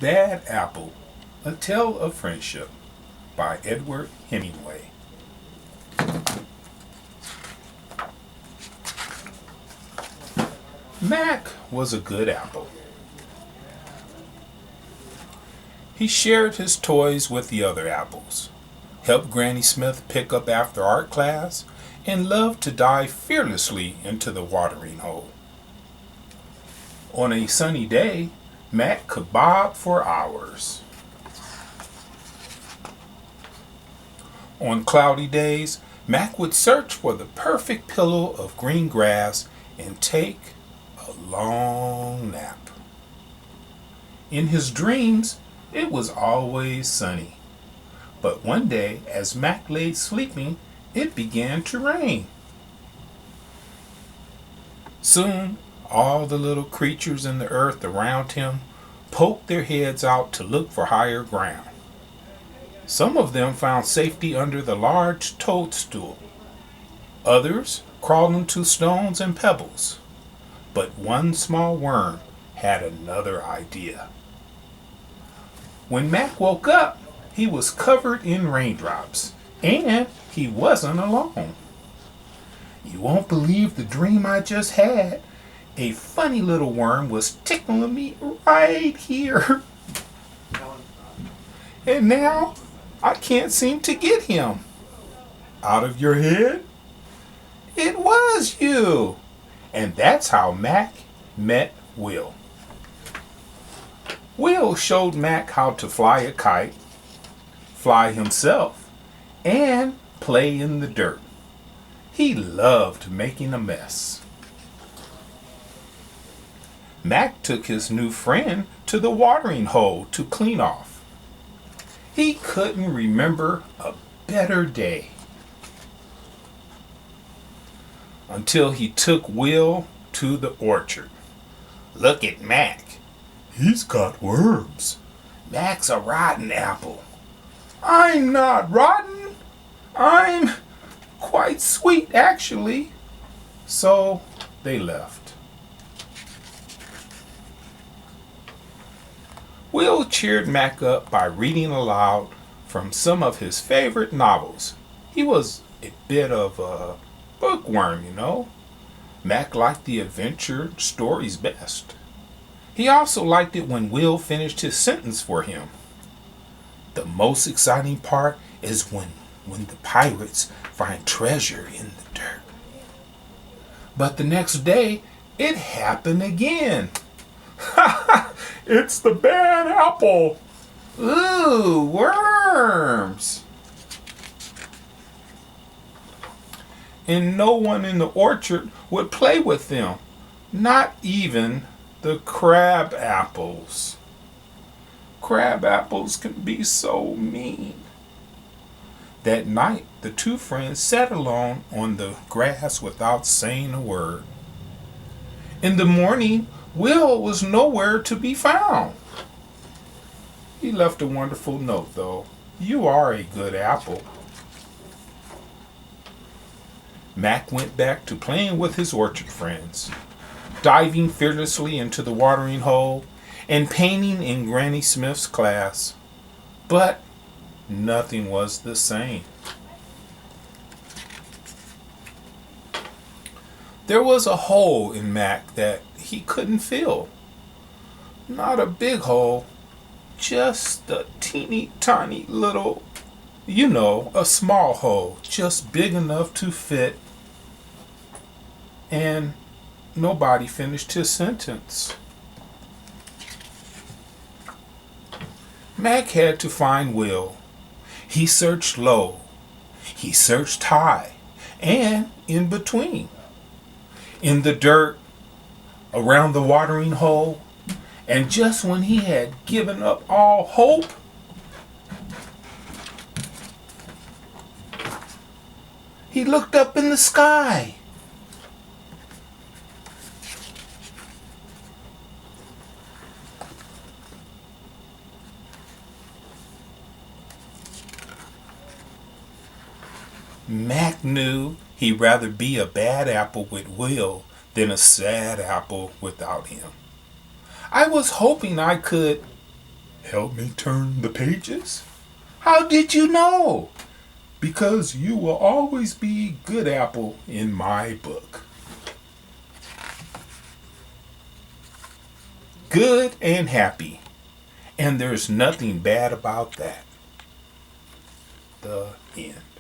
Bad Apple, A Tale of Friendship by Edward Hemingway. Mac was a good apple. He shared his toys with the other apples, helped Granny Smith pick up after art class, and loved to dive fearlessly into the watering hole. On a sunny day, Mac could bob for hours. On cloudy days, Mac would search for the perfect pillow of green grass and take a long nap. In his dreams, it was always sunny. But one day, as Mac lay sleeping, it began to rain. Soon, all the little creatures in the earth around him poked their heads out to look for higher ground. Some of them found safety under the large toadstool. Others crawled into stones and pebbles. But one small worm had another idea. When Mac woke up, he was covered in raindrops, and he wasn't alone. "You won't believe the dream I just had. A funny little worm was tickling me right here. And now I can't seem to get him." "Out of your head?" "It was you." And that's how Mac met Will. Will showed Mac how to fly a kite, fly himself, and play in the dirt. He loved making a mess. Mac took his new friend to the watering hole to clean off. He couldn't remember a better day until he took Will to the orchard. "Look at Mac. He's got worms." "Mac's a rotten apple." "I'm not rotten. I'm quite sweet, actually." So they left. Will cheered Mac up by reading aloud from some of his favorite novels. He was a bit of a bookworm, you know. Mac liked the adventure stories best. He also liked it when Will finished his sentence for him. "The most exciting part is when the pirates find treasure in the dirt." But the next day, it happened again. "It's the bad apple." "Ooh, worms." And no one in the orchard would play with them, not even the crab apples. Crab apples can be so mean. That night, the two friends sat alone on the grass without saying a word. In the morning, Will was nowhere to be found. He left a wonderful note, though. "You are a good apple." Mac went back to playing with his orchard friends, diving fearlessly into the watering hole and painting in Granny Smith's class. But nothing was the same. There was a hole in Mac that he couldn't fill. Not a big hole, just a teeny tiny little, a small hole, just big enough to fit. And nobody finished his sentence. Mac had to find Will. He searched low, he searched high, and in between. In the dirt, around the watering hole, and just when he had given up all hope, he looked up in the sky. Mac knew he'd rather be a bad apple with Will than a sad apple without him. "I was hoping I could..." Help me turn the pages? How did you know? Because you will always be good apple in my book. Good and happy. And there's nothing bad about that. The end.